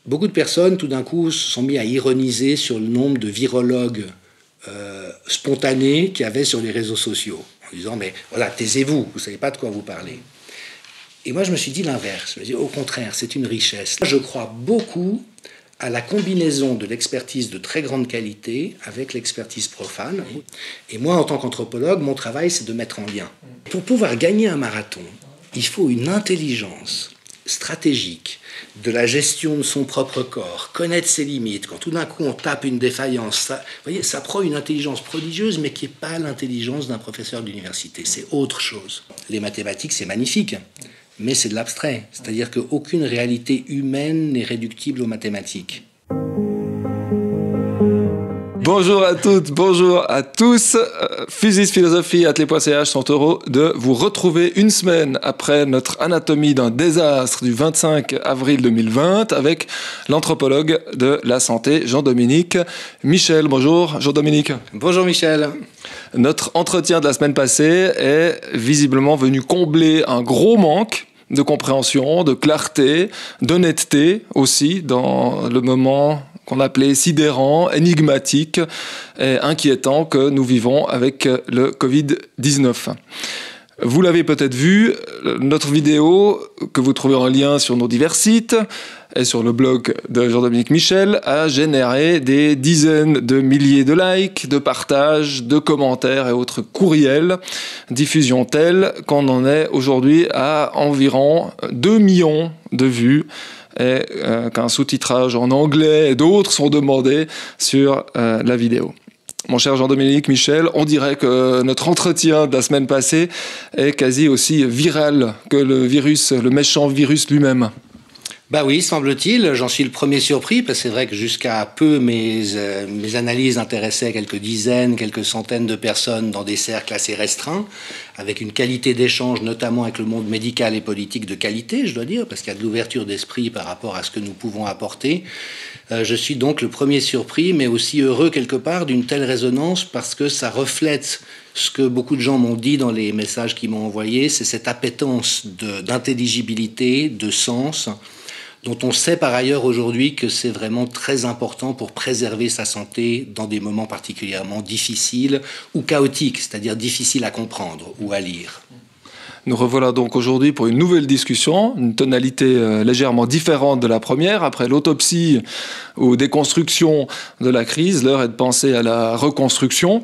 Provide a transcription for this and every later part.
beaucoup de personnes, tout d'un coup, se sont mis à ironiser sur le nombre de virologues spontanés qu'il y avait sur les réseaux sociaux, en disant, mais voilà, taisez-vous, vous ne savez pas de quoi vous parlez. Et moi, je me suis dit l'inverse. Je me suis dit, au contraire, c'est une richesse. Je crois beaucoup à la combinaison de l'expertise de très grande qualité avec l'expertise profane. Et moi, en tant qu'anthropologue, mon travail, c'est de mettre en lien. Pour pouvoir gagner un marathon, il faut une intelligence stratégique de la gestion de son propre corps, connaître ses limites. Quand tout d'un coup, on tape une défaillance, ça, vous voyez, ça prend une intelligence prodigieuse, mais qui n'est pas l'intelligence d'un professeur d'université. C'est autre chose. Les mathématiques, c'est magnifique. Mais c'est de l'abstrait, c'est-à-dire qu'aucune réalité humaine n'est réductible aux mathématiques. Bonjour à toutes, bonjour à tous. Physis Philosophie, Atelier.ch sont heureux de vous retrouver une semaine après notre anatomie d'un désastre du 25 avril 2020 avec l'anthropologue de la santé, Jean-Dominique Michel. Bonjour Jean-Dominique. Bonjour Michel. Notre entretien de la semaine passée est visiblement venu combler un gros manque de compréhension, de clarté, d'honnêteté aussi dans le moment qu'on appelait sidérant, énigmatique et inquiétant que nous vivons avec le Covid-19. Vous l'avez peut-être vu, notre vidéo, que vous trouvez en lien sur nos divers sites et sur le blog de Jean-Dominique Michel, a généré des dizaines de milliers de likes, de partages, de commentaires et autres courriels. Diffusion telle qu'on en est aujourd'hui à environ 2 millions de vues et qu'un sous-titrage en anglais et d'autres sont demandés sur la vidéo. Mon cher Jean-Dominique Michel, on dirait que notre entretien de la semaine passée est quasi aussi viral que le virus, le méchant virus lui-même. Bah oui, semble-t-il, j'en suis le premier surpris, parce que c'est vrai que jusqu'à peu, mes analyses intéressaient quelques dizaines, quelques centaines de personnes dans des cercles assez restreints, avec une qualité d'échange, notamment avec le monde médical et politique de qualité, je dois dire, parce qu'il y a de l'ouverture d'esprit par rapport à ce que nous pouvons apporter. Je suis donc le premier surpris, mais aussi heureux quelque part d'une telle résonance, parce que ça reflète ce que beaucoup de gens m'ont dit dans les messages qu'ils m'ont envoyés, c'est cette appétence d'intelligibilité, de sens, dont on sait par ailleurs aujourd'hui que c'est vraiment très important pour préserver sa santé dans des moments particulièrement difficiles ou chaotiques, c'est-à-dire difficiles à comprendre ou à lire. Nous revoilà donc aujourd'hui pour une nouvelle discussion, une tonalité légèrement différente de la première. Après l'autopsie ou déconstruction de la crise, l'heure est de penser à la reconstruction.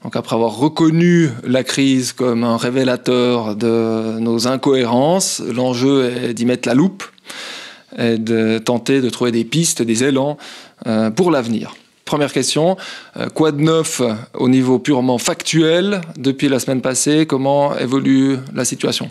Donc après avoir reconnu la crise comme un révélateur de nos incohérences, l'enjeu est d'y mettre la loupe et de tenter de trouver des pistes, des élans pour l'avenir. Première question, quoi de neuf au niveau purement factuel depuis la semaine passée? Comment évolue la situation?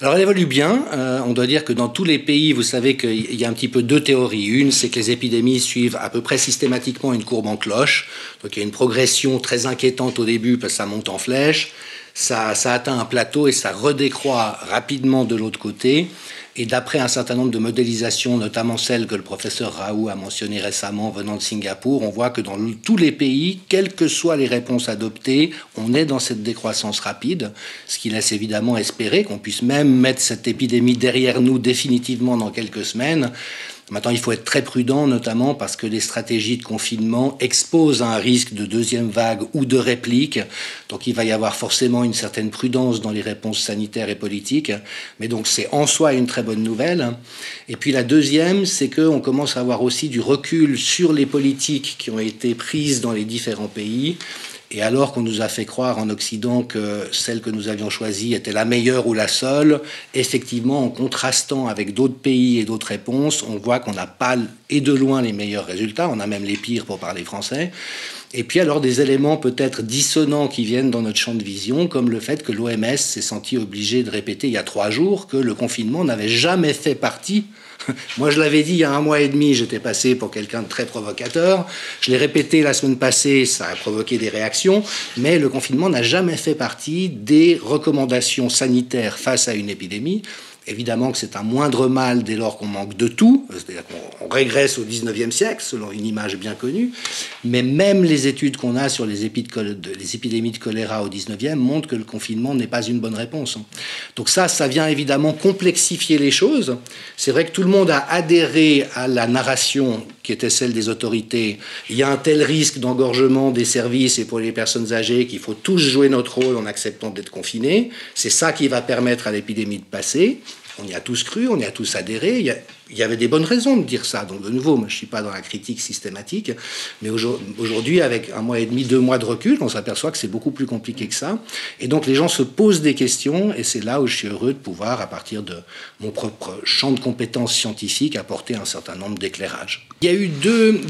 Alors elle évolue bien, on doit dire que dans tous les pays, vous savez qu'il y a un petit peu deux théories. Une, c'est que les épidémies suivent à peu près systématiquement une courbe en cloche. Donc il y a une progression très inquiétante au début parce que ça monte en flèche. Ça atteint un plateau et ça redécroît rapidement de l'autre côté. Et d'après un certain nombre de modélisations, notamment celle que le professeur Raoult a mentionné récemment venant de Singapour, on voit que dans tous les pays, quelles que soient les réponses adoptées, on est dans cette décroissance rapide, ce qui laisse évidemment espérer qu'on puisse même mettre cette épidémie derrière nous définitivement dans quelques semaines. Maintenant, il faut être très prudent, notamment parce que les stratégies de confinement exposent à un risque de deuxième vague ou de réplique. Donc, il va y avoir forcément une certaine prudence dans les réponses sanitaires et politiques. Mais donc, c'est en soi une très bonne nouvelle. Et puis, la deuxième, c'est qu'on commence à avoir aussi du recul sur les politiques qui ont été prises dans les différents pays. Et alors qu'on nous a fait croire en Occident que celle que nous avions choisie était la meilleure ou la seule, effectivement, en contrastant avec d'autres pays et d'autres réponses, on voit qu'on n'a pas, et de loin, les meilleurs résultats. On a même les pires pour parler français. Et puis alors des éléments peut-être dissonants qui viennent dans notre champ de vision, comme le fait que l'OMS s'est senti obligé de répéter il y a 3 jours que le confinement n'avait jamais fait partie. Moi, je l'avais dit il y a 1 mois et demi, j'étais passé pour quelqu'un de très provocateur. Je l'ai répété la semaine passée, ça a provoqué des réactions, mais le confinement n'a jamais fait partie des recommandations sanitaires face à une épidémie. Évidemment que c'est un moindre mal dès lors qu'on manque de tout, c'est-à-dire on régresse au 19e siècle, selon une image bien connue, mais même les études qu'on a sur les épidémies de choléra au 19e montrent que le confinement n'est pas une bonne réponse. Donc ça vient évidemment complexifier les choses. C'est vrai que tout le monde a adhéré à la narration qui était celle des autorités. Il y a un tel risque d'engorgement des services et pour les personnes âgées qu'il faut tous jouer notre rôle en acceptant d'être confinés. C'est ça qui va permettre à l'épidémie de passer. On y a tous cru, on y a tous adhéré. Il y avait des bonnes raisons de dire ça. Donc, de nouveau, moi, je ne suis pas dans la critique systématique. Mais aujourd'hui, avec 1 mois et demi, 2 mois de recul, on s'aperçoit que c'est beaucoup plus compliqué que ça. Et donc, les gens se posent des questions. Et c'est là où je suis heureux de pouvoir, à partir de mon propre champ de compétences scientifiques, apporter un certain nombre d'éclairages. Il y a eu deux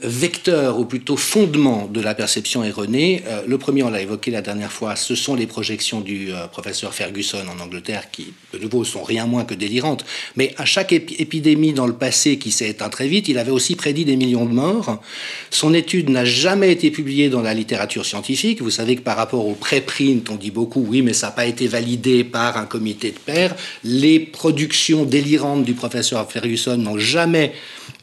vecteurs, ou plutôt fondements, de la perception erronée. Le premier, on l'a évoqué la dernière fois, ce sont les projections du professeur Ferguson en Angleterre, qui, de nouveau, sont rien moins que délirantes. Mais à chaque épidémie dans le passé qui s'est éteinte très vite, il avait aussi prédit des millions de morts. Son étude n'a jamais été publiée dans la littérature scientifique. Vous savez que par rapport au préprint, on dit beaucoup, oui, mais ça n'a pas été validé par un comité de pairs. Les productions délirantes du professeur Ferguson n'ont jamais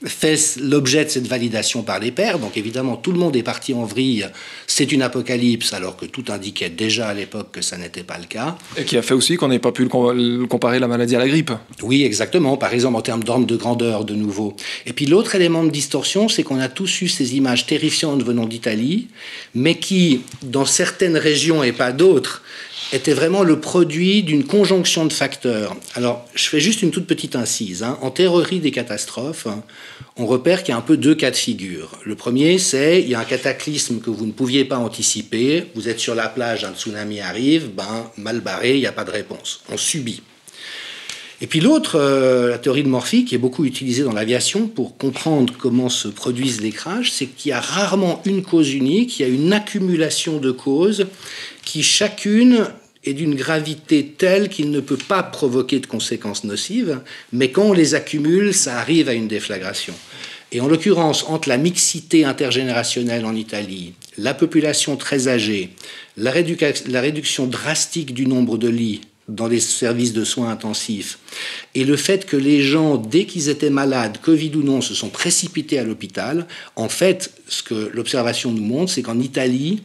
fait l'objet de cette validation par les pairs. Donc évidemment, tout le monde est parti en vrille. C'est une apocalypse, alors que tout indiquait déjà à l'époque que ça n'était pas le cas. Et qui a fait aussi qu'on n'ait pas pu comparer la maladie à la grippe. Oui, exactement. Par exemple, en termes d'ordre de grandeur, de nouveau. Et puis l'autre élément de distorsion, c'est qu'on a tous eu ces images terrifiantes venant d'Italie, mais qui, dans certaines régions et pas d'autres, était vraiment le produit d'une conjonction de facteurs. Alors, je fais juste une toute petite incise. En théorie des catastrophes, on repère qu'il y a un peu 2 cas de figure. Le premier, c'est il y a un cataclysme que vous ne pouviez pas anticiper, vous êtes sur la plage, un tsunami arrive, mal barré, il n'y a pas de réponse. On subit. Et puis l'autre, la théorie de Morphy, qui est beaucoup utilisée dans l'aviation pour comprendre comment se produisent les crashs, c'est qu'il y a rarement une cause unique, il y a une accumulation de causes qui chacune est d'une gravité telle qu'il ne peut pas provoquer de conséquences nocives, mais quand on les accumule, ça arrive à une déflagration. Et en l'occurrence, entre la mixité intergénérationnelle en Italie, la population très âgée, la réduction drastique du nombre de lits dans les services de soins intensifs, et le fait que les gens, dès qu'ils étaient malades, Covid ou non, se sont précipités à l'hôpital, en fait, ce que l'observation nous montre, c'est qu'en Italie,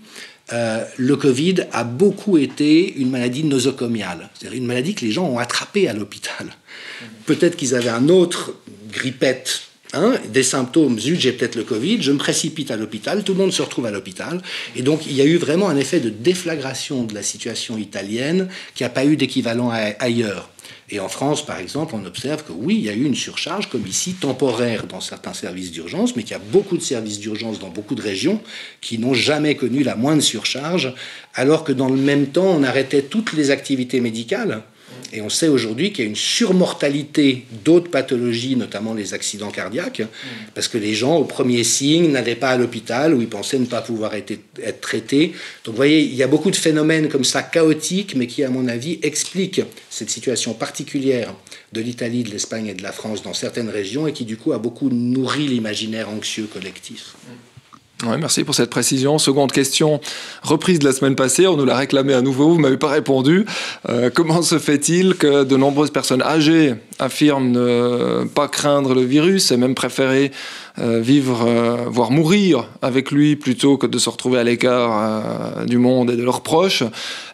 le Covid a beaucoup été une maladie nosocomiale, c'est-à-dire une maladie que les gens ont attrapée à l'hôpital. Peut-être qu'ils avaient un autre grippette, des symptômes, zut, j'ai peut-être le Covid, je me précipite à l'hôpital, tout le monde se retrouve à l'hôpital. Et donc, il y a eu vraiment un effet de déflagration de la situation italienne qui n'a pas eu d'équivalent ailleurs. Et en France, par exemple, on observe que oui, il y a eu une surcharge, comme ici, temporaire dans certains services d'urgence, mais qu'il y a beaucoup de services d'urgence dans beaucoup de régions qui n'ont jamais connu la moindre surcharge, alors que dans le même temps, on arrêtait toutes les activités médicales. Et on sait aujourd'hui qu'il y a une surmortalité d'autres pathologies, notamment les accidents cardiaques, parce que les gens, au premier signe, n'allaient pas à l'hôpital où ils pensaient ne pas pouvoir être traités. Donc vous voyez, il y a beaucoup de phénomènes comme ça chaotiques, mais qui, à mon avis, expliquent cette situation particulière de l'Italie, de l'Espagne et de la France dans certaines régions et qui, du coup, a beaucoup nourri l'imaginaire anxieux collectif. Oui, merci pour cette précision. Seconde question, reprise de la semaine passée, on nous l'a réclamé à nouveau, vous ne m'avez pas répondu. Comment se fait-il que de nombreuses personnes âgées affirment ne pas craindre le virus et même préférer vivre, voire mourir avec lui plutôt que de se retrouver à l'écart du monde et de leurs proches,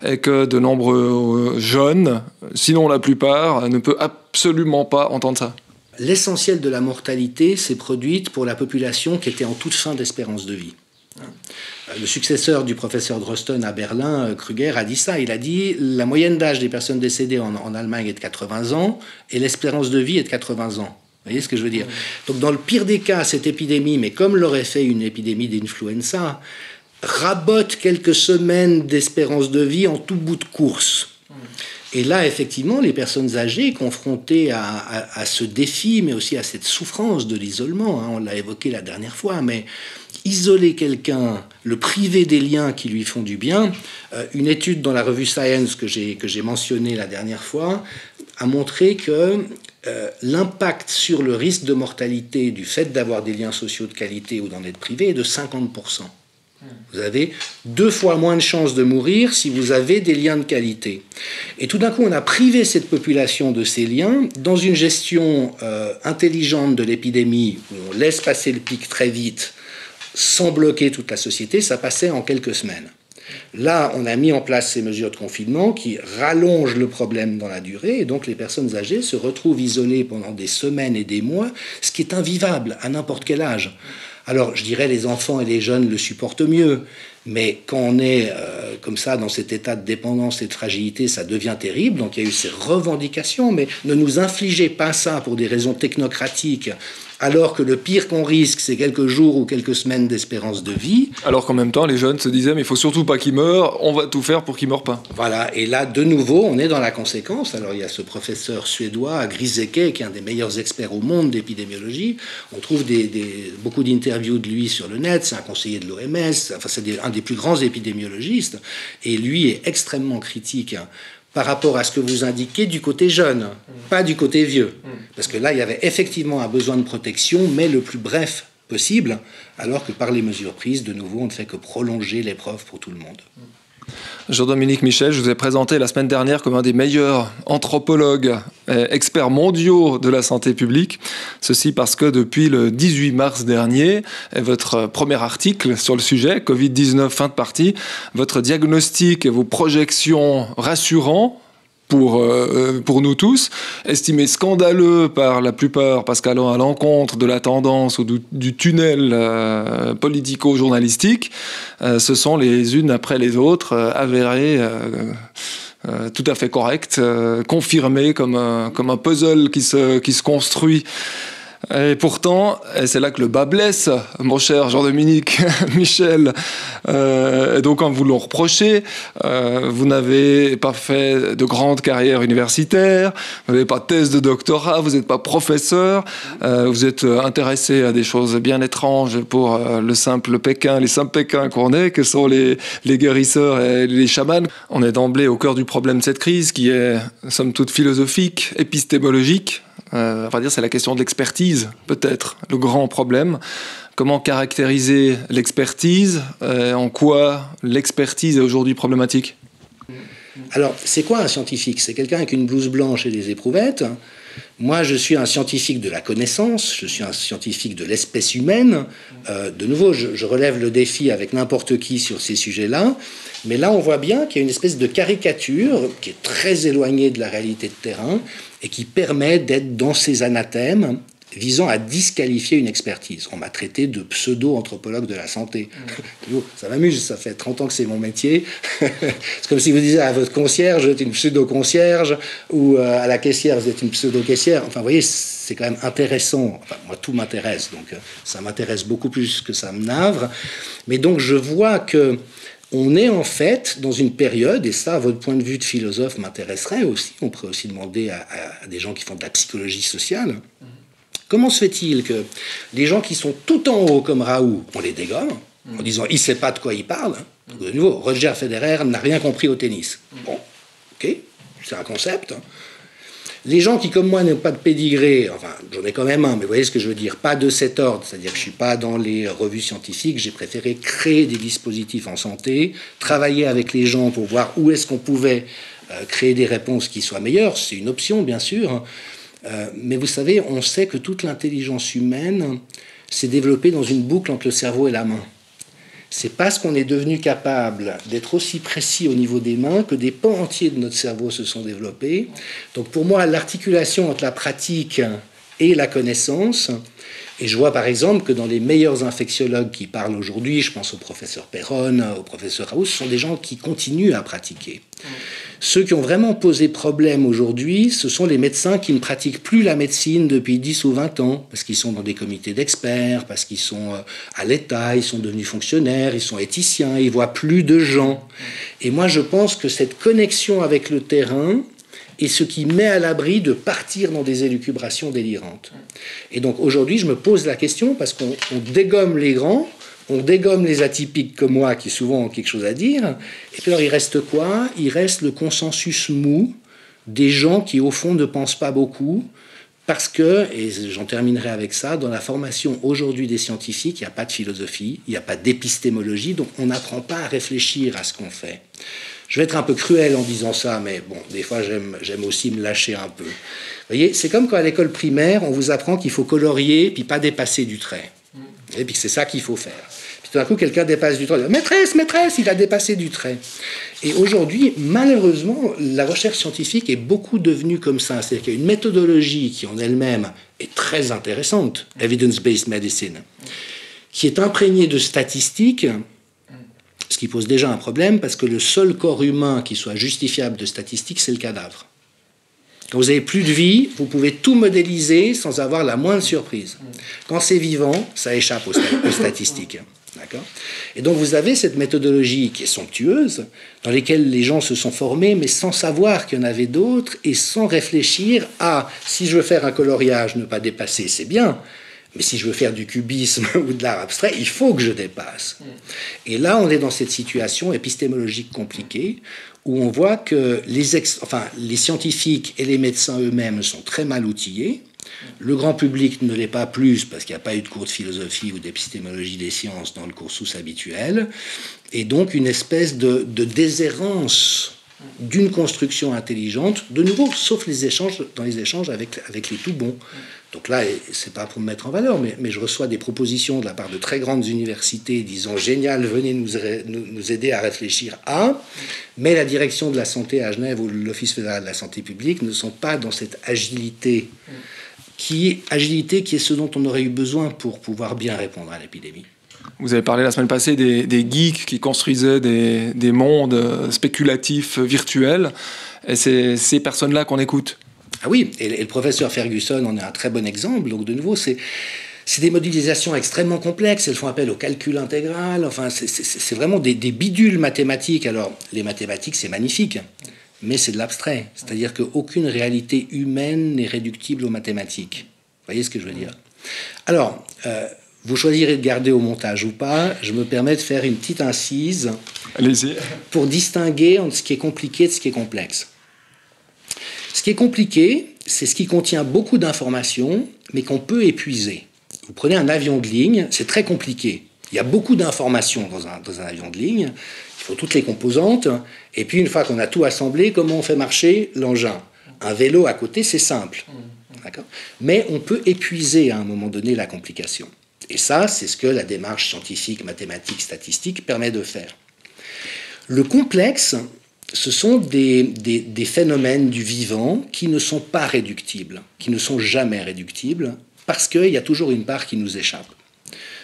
et que de nombreux jeunes, sinon la plupart, ne peuvent absolument pas entendre ça? L'essentiel de la mortalité s'est produite pour la population qui était en toute fin d'espérance de vie. Le successeur du professeur Drosten à Berlin, Krüger, a dit ça. Il a dit la moyenne d'âge des personnes décédées en Allemagne est de 80 ans et l'espérance de vie est de 80 ans. Vous voyez ce que je veux dire? Donc dans le pire des cas, cette épidémie, mais comme l'aurait fait une épidémie d'influenza, rabote quelques semaines d'espérance de vie en tout bout de course. Et là, effectivement, les personnes âgées confrontées à ce défi, mais aussi à cette souffrance de l'isolement, on l'a évoqué la dernière fois, mais isoler quelqu'un, le priver des liens qui lui font du bien, une étude dans la revue Science que j'ai mentionnée la dernière fois a montré que l'impact sur le risque de mortalité du fait d'avoir des liens sociaux de qualité ou d'en être privé est de 50%. Vous avez 2 fois moins de chances de mourir si vous avez des liens de qualité. Et tout d'un coup, on a privé cette population de ces liens dans une gestion intelligente de l'épidémie, où on laisse passer le pic très vite, sans bloquer toute la société. Ça passait en quelques semaines. Là, on a mis en place ces mesures de confinement qui rallongent le problème dans la durée, et donc les personnes âgées se retrouvent isolées pendant des semaines et des mois, ce qui est invivable à n'importe quel âge. Alors, je dirais, les enfants et les jeunes le supportent mieux, mais quand on est comme ça, dans cet état de dépendance et de fragilité, ça devient terrible. Donc, il y a eu ces revendications, mais ne nous infligez pas ça pour des raisons technocratiques, alors que le pire qu'on risque, c'est quelques jours ou quelques semaines d'espérance de vie. Alors qu'en même temps, les jeunes se disaient, mais il faut surtout pas qu'ils meurent, on va tout faire pour qu'ils meurent pas. Voilà, et là, de nouveau, on est dans la conséquence. Alors, il y a ce professeur suédois, Griseke, qui est un des meilleurs experts au monde d'épidémiologie. On trouve beaucoup d'interviews de lui sur le net. C'est un conseiller de l'OMS, enfin, c'est un des plus grands épidémiologistes. Et lui est extrêmement critique par rapport à ce que vous indiquez du côté jeune, pas du côté vieux. Parce que là, il y avait effectivement un besoin de protection, mais le plus bref possible, alors que par les mesures prises, de nouveau, on ne fait que prolonger l'épreuve pour tout le monde. Jean-Dominique Michel, je vous ai présenté la semaine dernière comme un des meilleurs anthropologues et experts mondiaux de la santé publique. Ceci parce que depuis le 18 mars dernier, votre premier article sur le sujet, Covid-19 fin de partie, votre diagnostic et vos projections rassurants pour nous tous, estimé scandaleux par la plupart parce qu'allant à l'encontre de la tendance ou du tunnel politico-journalistique, ce sont les unes après les autres avérées tout à fait correctes, confirmées comme un puzzle qui se construit. Et pourtant, et c'est là que le bas blesse, mon cher Jean-Dominique Michel, et donc quand vous l'en reprochez, vous n'avez pas fait de grande carrière universitaire, vous n'avez pas de thèse de doctorat, vous n'êtes pas professeur, vous êtes intéressé à des choses bien étranges pour les simples Pékins qu'on est, que sont les guérisseurs et les chamans. On est d'emblée au cœur du problème de cette crise qui est, somme toute, philosophique, épistémologique. On va dire c'est la question de l'expertise, peut-être, le grand problème. Comment caractériser l'expertise ? En quoi l'expertise est aujourd'hui problématique ? Alors, c'est quoi un scientifique ? C'est quelqu'un avec une blouse blanche et des éprouvettes. Moi, je suis un scientifique de la connaissance, je suis un scientifique de l'espèce humaine. De nouveau, je relève le défi avec n'importe qui sur ces sujets-là. Mais là, on voit bien qu'il y a une espèce de caricature qui est très éloignée de la réalité de terrain et qui permet d'être dans ces anathèmes visant à disqualifier une expertise. On m'a traité de pseudo-anthropologue de la santé. Ça m'amuse, ça fait 30 ans que c'est mon métier. C'est comme si vous disiez à votre concierge, vous êtes une pseudo-concierge, ou à la caissière, vous êtes une pseudo-caissière. Enfin, vous voyez, c'est quand même intéressant. Enfin, moi, tout m'intéresse, donc ça m'intéresse beaucoup plus que ça me navre. Mais donc, je vois que on est en fait dans une période, et ça, à votre point de vue de philosophe, m'intéresserait aussi. On pourrait aussi demander à des gens qui font de la psychologie sociale. Comment se fait-il que les gens qui sont tout en haut comme Raoult, on les dégomme en disant il ne sait pas de quoi il parle. De nouveau, Roger Federer n'a rien compris au tennis. Bon, ok, c'est un concept. Les gens qui, comme moi, n'ont pas de pédigré, enfin, j'en ai quand même un, mais vous voyez ce que je veux dire, pas de cet ordre, c'est-à-dire que je ne suis pas dans les revues scientifiques, j'ai préféré créer des dispositifs en santé, travailler avec les gens pour voir où est-ce qu'on pouvait créer des réponses qui soient meilleures. C'est une option, bien sûr. Mais vous savez, on sait que toute l'intelligence humaine s'est développée dans une boucle entre le cerveau et la main. C'est parce qu'on est devenu capable d'être aussi précis au niveau des mains que des pans entiers de notre cerveau se sont développés. Donc pour moi, l'articulation entre la pratique et la connaissance, et je vois par exemple que dans les meilleurs infectiologues qui parlent aujourd'hui, je pense au professeur Perron, au professeur Raoult, ce sont des gens qui continuent à pratiquer. Ceux qui ont vraiment posé problème aujourd'hui, ce sont les médecins qui ne pratiquent plus la médecine depuis 10 ou 20 ans, parce qu'ils sont dans des comités d'experts, parce qu'ils sont à l'État, ils sont devenus fonctionnaires, ils sont éthiciens, ils voient plus de gens. Et moi, je pense que cette connexion avec le terrain est ce qui met à l'abri de partir dans des élucubrations délirantes. Et donc aujourd'hui, je me pose la question, parce qu'on dégomme les grands, on dégomme les atypiques comme moi qui souvent ont quelque chose à dire, et puis alors il reste quoi ? Il reste le consensus mou des gens qui au fond ne pensent pas beaucoup, Parce que, et j'en terminerai avec ça, dans la formation aujourd'hui des scientifiques, il n'y a pas de philosophie, il n'y a pas d'épistémologie, donc on n'apprend pas à réfléchir à ce qu'on fait. Je vais être un peu cruel en disant ça, mais bon, des fois j'aime aussi me lâcher un peu. Vous voyez, c'est comme quand à l'école primaire, on vous apprend qu'il faut colorier puis pas dépasser du trait. Et puis c'est ça qu'il faut faire. Puis tout d'un coup, quelqu'un dépasse du trait. Maîtresse, maîtresse, il a dépassé du trait. Et aujourd'hui, malheureusement, la recherche scientifique est beaucoup devenue comme ça. C'est-à-dire qu'il y a une méthodologie qui en elle-même est très intéressante, evidence-based medicine, qui est imprégnée de statistiques, ce qui pose déjà un problème, parce que le seul corps humain qui soit justifiable de statistiques, c'est le cadavre. Quand vous n'avez plus de vie, vous pouvez tout modéliser sans avoir la moindre surprise. Quand c'est vivant, ça échappe aux statistiques. D'accord ? Et donc vous avez cette méthodologie qui est somptueuse, dans laquelle les gens se sont formés, mais sans savoir qu'il y en avait d'autres, et sans réfléchir à, si je veux faire un coloriage, ne pas dépasser, c'est bien, mais si je veux faire du cubisme ou de l'art abstrait, il faut que je dépasse. Et là, on est dans cette situation épistémologique compliquée, où on voit que les scientifiques et les médecins eux-mêmes sont très mal outillés. Le grand public ne l'est pas plus, parce qu'il n'y a pas eu de cours de philosophie ou d'épistémologie des sciences dans le cursus habituel, et donc une espèce de déshérence d'une construction intelligente, de nouveau, sauf dans les échanges avec les tout bons. Donc là, c'est pas pour me mettre en valeur, mais je reçois des propositions de la part de très grandes universités disant « Génial, venez nous aider à réfléchir à », mais la direction de la santé à Genève ou l'Office fédéral de la santé publique ne sont pas dans cette agilité qui est ce dont on aurait eu besoin pour pouvoir bien répondre à l'épidémie. Vous avez parlé la semaine passée des geeks qui construisaient des mondes spéculatifs virtuels, et c'est ces personnes-là qu'on écoute. Ah oui, et le professeur Ferguson en est un très bon exemple. Donc de nouveau, c'est des modélisations extrêmement complexes. Elles font appel au calcul intégral. Enfin, c'est vraiment des bidules mathématiques. Alors, les mathématiques, c'est magnifique, mais c'est de l'abstrait. C'est-à-dire qu'aucune réalité humaine n'est réductible aux mathématiques. Vous voyez ce que je veux dire ? Alors, vous choisirez de garder au montage ou pas. Je me permets de faire une petite incise. Allez-y. Pour distinguer entre ce qui est compliqué de ce qui est complexe. Ce qui est compliqué, c'est ce qui contient beaucoup d'informations, mais qu'on peut épuiser. Vous prenez un avion de ligne, c'est très compliqué. Il y a beaucoup d'informations dans un avion de ligne. Il faut toutes les composantes. Et puis, une fois qu'on a tout assemblé, comment on fait marcher l'engin ? Un vélo à côté, c'est simple. D'accord ? Mais on peut épuiser à un moment donné la complication. Et ça, c'est ce que la démarche scientifique, mathématique, statistique permet de faire. Le complexe, ce sont des phénomènes du vivant qui ne sont pas réductibles, qui ne sont jamais réductibles, parce qu'il y a toujours une part qui nous échappe.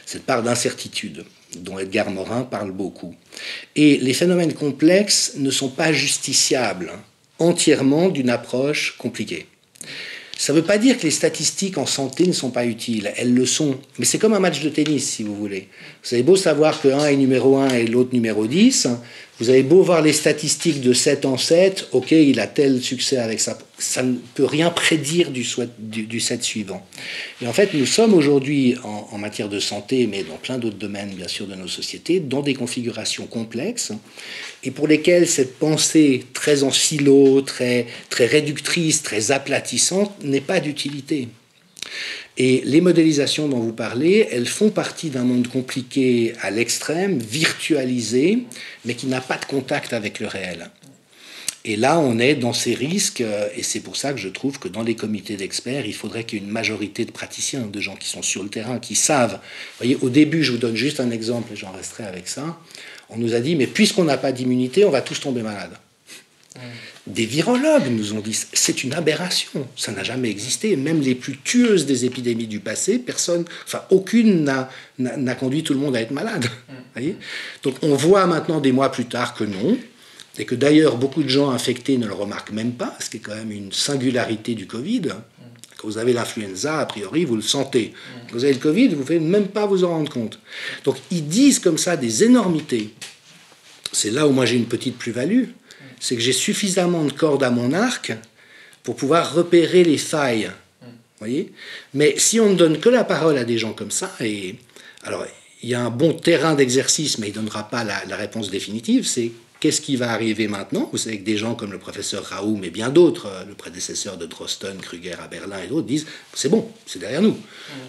Cette part d'incertitude, dont Edgar Morin parle beaucoup. Et les phénomènes complexes ne sont pas justiciables entièrement d'une approche compliquée. Ça ne veut pas dire que les statistiques en santé ne sont pas utiles, elles le sont. Mais c'est comme un match de tennis, si vous voulez. Vous avez beau savoir que un est numéro 1 et l'autre numéro 10, vous avez beau voir les statistiques de 7 en 7, ok, il a tel succès avec ça. Ça ne peut rien prédire du set suivant. Et en fait, nous sommes aujourd'hui, en matière de santé, mais dans plein d'autres domaines, bien sûr, de nos sociétés, dans des configurations complexes, et pour lesquelles cette pensée très en silo, très réductrice, très aplatissante, n'est pas d'utilité. Et les modélisations dont vous parlez, elles font partie d'un monde compliqué à l'extrême, virtualisé, mais qui n'a pas de contact avec le réel. Et là, on est dans ces risques, et c'est pour ça que je trouve que dans les comités d'experts, il faudrait qu'il y ait une majorité de praticiens, de gens qui sont sur le terrain, qui savent. Vous voyez, au début, je vous donne juste un exemple, et j'en resterai avec ça. On nous a dit, mais puisqu'on n'a pas d'immunité, on va tous tomber malades. Des virologues nous ont dit, c'est une aberration, ça n'a jamais existé. Même les plus tueuses des épidémies du passé, aucune n'a conduit tout le monde à être malade. Voyez, donc on voit maintenant des mois plus tard que non, et que d'ailleurs beaucoup de gens infectés ne le remarquent même pas, ce qui est quand même une singularité du Covid. Quand vous avez l'influenza, a priori, vous le sentez. Quand vous avez le Covid, vous ne pouvez même pas vous en rendre compte. Donc ils disent comme ça des énormités. C'est là où moi j'ai une petite plus-value. C'est que j'ai suffisamment de cordes à mon arc pour pouvoir repérer les failles. Voyez ? Mais si on ne donne que la parole à des gens comme ça, et alors il y a un bon terrain d'exercice, mais il ne donnera pas la réponse définitive, c'est Qu'est-ce qui va arriver maintenant? Vous savez que des gens comme le professeur Raoult et bien d'autres, le prédécesseur de Drosten, Krüger à Berlin et d'autres, disent c'est bon, c'est derrière nous.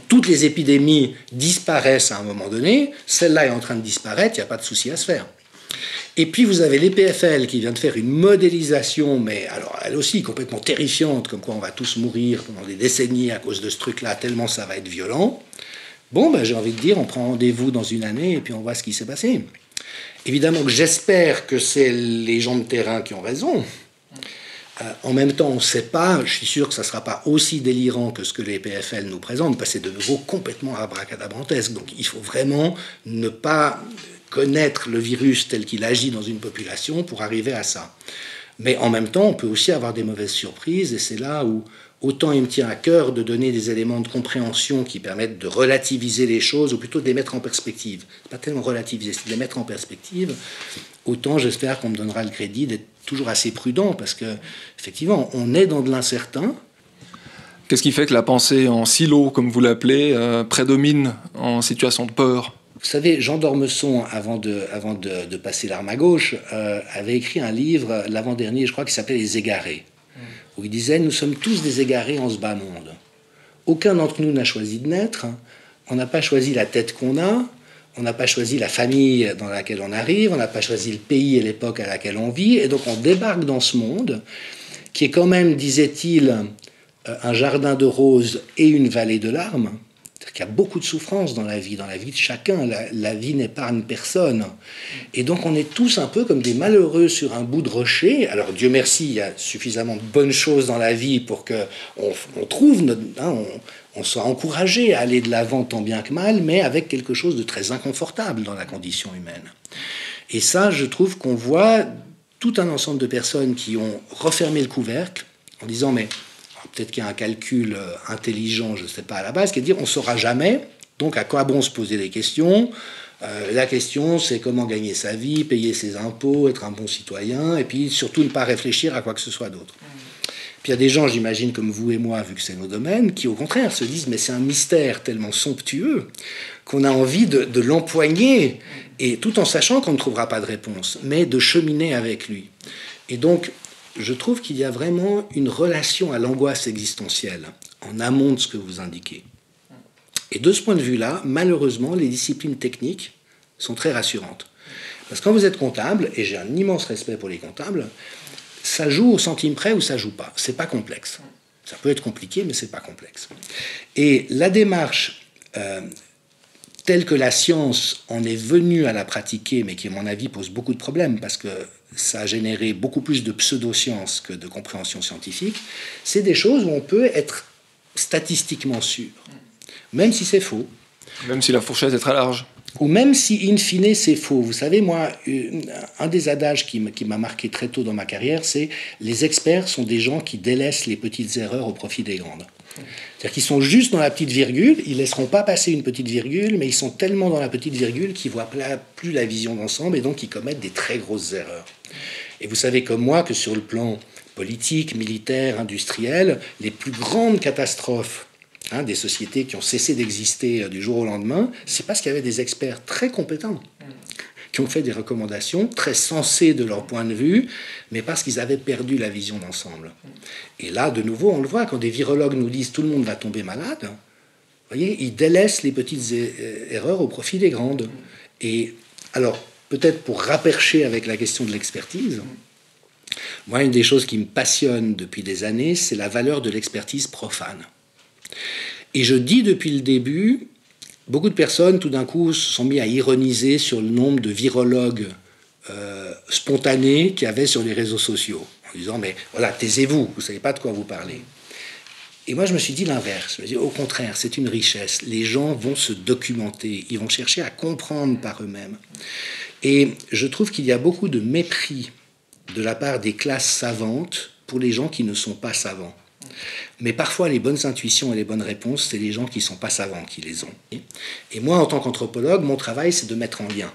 Toutes les épidémies disparaissent à un moment donné, celle-là est en train de disparaître, il n'y a pas de souci à se faire. Et puis vous avez l'EPFL qui vient de faire une modélisation, mais alors elle aussi complètement terrifiante, comme quoi on va tous mourir pendant des décennies à cause de ce truc-là, tellement ça va être violent. Bon, ben, j'ai envie de dire, on prend rendez-vous dans une année et puis on voit ce qui s'est passé. Évidemment que j'espère que c'est les gens de terrain qui ont raison. En même temps, on ne sait pas, je suis sûr que ça ne sera pas aussi délirant que ce que les PFL nous présentent, parce que c'est de nouveau complètement abracadabrantesque. Donc il faut vraiment ne pas connaître le virus tel qu'il agit dans une population pour arriver à ça. Mais en même temps, on peut aussi avoir des mauvaises surprises, et c'est là où autant il me tient à cœur de donner des éléments de compréhension qui permettent de relativiser les choses, ou plutôt de les mettre en perspective. C'est pas tellement relativiser, c'est de les mettre en perspective. Autant j'espère qu'on me donnera le crédit d'être toujours assez prudent, parce que effectivement, on est dans de l'incertain. Qu'est-ce qui fait que la pensée en silo, comme vous l'appelez, prédomine en situation de peur? Vous savez, Jean d'Ormesson, avant de passer l'arme à gauche, avait écrit un livre, l'avant-dernier, je crois, qui s'appelait Les Égarés, où il disait « Nous sommes tous des égarés en ce bas monde. Aucun d'entre nous n'a choisi de naître, on n'a pas choisi la tête qu'on a, on n'a pas choisi la famille dans laquelle on arrive, on n'a pas choisi le pays et l'époque à laquelle on vit, et donc on débarque dans ce monde, qui est quand même, disait-il, un jardin de roses et une vallée de larmes. » C'est-à-dire qu'il y a beaucoup de souffrance dans la vie de chacun. La vie n'épargne personne. Et donc on est tous un peu comme des malheureux sur un bout de rocher. Alors Dieu merci, il y a suffisamment de bonnes choses dans la vie pour qu'on trouve, on soit encouragé à aller de l'avant tant bien que mal, mais avec quelque chose de très inconfortable dans la condition humaine. Et ça, je trouve qu'on voit tout un ensemble de personnes qui ont refermé le couvercle en disant mais peut-être qu'il y a un calcul intelligent, je ne sais pas, à la base, qui est de dire on ne saura jamais, donc à quoi bon se poser des questions? La question, c'est comment gagner sa vie, payer ses impôts, être un bon citoyen, et puis surtout ne pas réfléchir à quoi que ce soit d'autre. Puis il y a des gens, j'imagine, comme vous et moi, vu que c'est nos domaines, qui au contraire se disent mais c'est un mystère tellement somptueux qu'on a envie de l'empoigner, et tout en sachant qu'on ne trouvera pas de réponse, mais de cheminer avec lui. Et donc, je trouve qu'il y a vraiment une relation à l'angoisse existentielle en amont de ce que vous indiquez. Et de ce point de vue-là, malheureusement, les disciplines techniques sont très rassurantes. Parce que quand vous êtes comptable, et j'ai un immense respect pour les comptables, ça joue au centime près ou ça joue pas. C'est pas complexe. Ça peut être compliqué, mais c'est pas complexe. Et la démarche telle que la science en est venue à la pratiquer, mais qui, à mon avis, pose beaucoup de problèmes, parce que ça a généré beaucoup plus de pseudo-science que de compréhension scientifique, c'est des choses où on peut être statistiquement sûr, même si c'est faux. Même si la fourchette est très large. Ou même si, in fine, c'est faux. Vous savez, moi, un des adages qui m'a marqué très tôt dans ma carrière, c'est « les experts sont des gens qui délaissent les petites erreurs au profit des grandes ». C'est-à-dire qu'ils sont juste dans la petite virgule, ils ne laisseront pas passer une petite virgule, mais ils sont tellement dans la petite virgule qu'ils ne voient plus la vision d'ensemble et donc ils commettent des très grosses erreurs. Et vous savez comme moi que sur le plan politique, militaire, industriel, les plus grandes catastrophes des sociétés qui ont cessé d'exister du jour au lendemain, c'est parce qu'il y avait des experts très compétents qui ont fait des recommandations très sensées de leur point de vue, mais parce qu'ils avaient perdu la vision d'ensemble. Et là, de nouveau, on le voit, quand des virologues nous disent « tout le monde va tomber malade », vous voyez, ils délaissent les petites erreurs au profit des grandes. Et alors, peut-être pour rapercher avec la question de l'expertise, moi, une des choses qui me passionne depuis des années, c'est la valeur de l'expertise profane. Et je dis depuis le début, beaucoup de personnes, tout d'un coup, se sont mis à ironiser sur le nombre de virologues spontanés qu'il y avait sur les réseaux sociaux, en disant, mais voilà, taisez-vous, vous ne savez pas de quoi vous parlez. Et moi, je me suis dit l'inverse. Je me suis dit, au contraire, c'est une richesse. Les gens vont se documenter, ils vont chercher à comprendre par eux-mêmes. Et je trouve qu'il y a beaucoup de mépris de la part des classes savantes pour les gens qui ne sont pas savants. Mais parfois, les bonnes intuitions et les bonnes réponses, c'est les gens qui ne sont pas savants qui les ont. Et moi, en tant qu'anthropologue, mon travail, c'est de mettre en lien.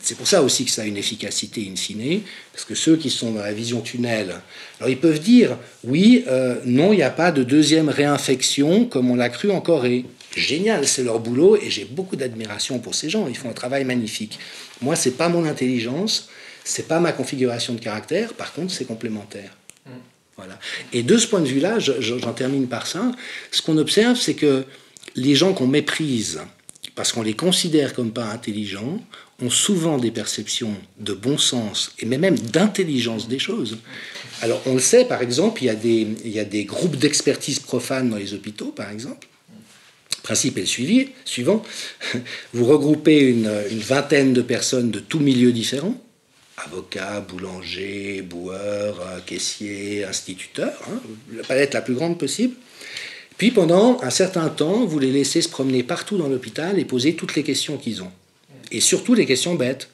C'est pour ça aussi que ça a une efficacité in fine, parce que ceux qui sont dans la vision tunnel, alors ils peuvent dire, oui, non, il n'y a pas de deuxième réinfection comme on l'a cru en Corée. Génial, c'est leur boulot, et j'ai beaucoup d'admiration pour ces gens, ils font un travail magnifique. Moi, ce n'est pas mon intelligence, C'est pas ma configuration de caractère, par contre, c'est complémentaire. Voilà. Et de ce point de vue-là, j'en termine par ça, ce qu'on observe, c'est que les gens qu'on méprise, parce qu'on les considère comme pas intelligents, ont souvent des perceptions de bon sens, et même d'intelligence des choses. Alors, on le sait, par exemple, il y a des groupes d'expertise profanes dans les hôpitaux, par exemple. Le principe est le suivant. Vous regroupez une vingtaine de personnes de tous milieux différents, avocats, boulangers, boueurs, caissiers, instituteurs, hein, la palette la plus grande possible. Puis pendant un certain temps, vous les laissez se promener partout dans l'hôpital et poser toutes les questions qu'ils ont. Et surtout les questions bêtes.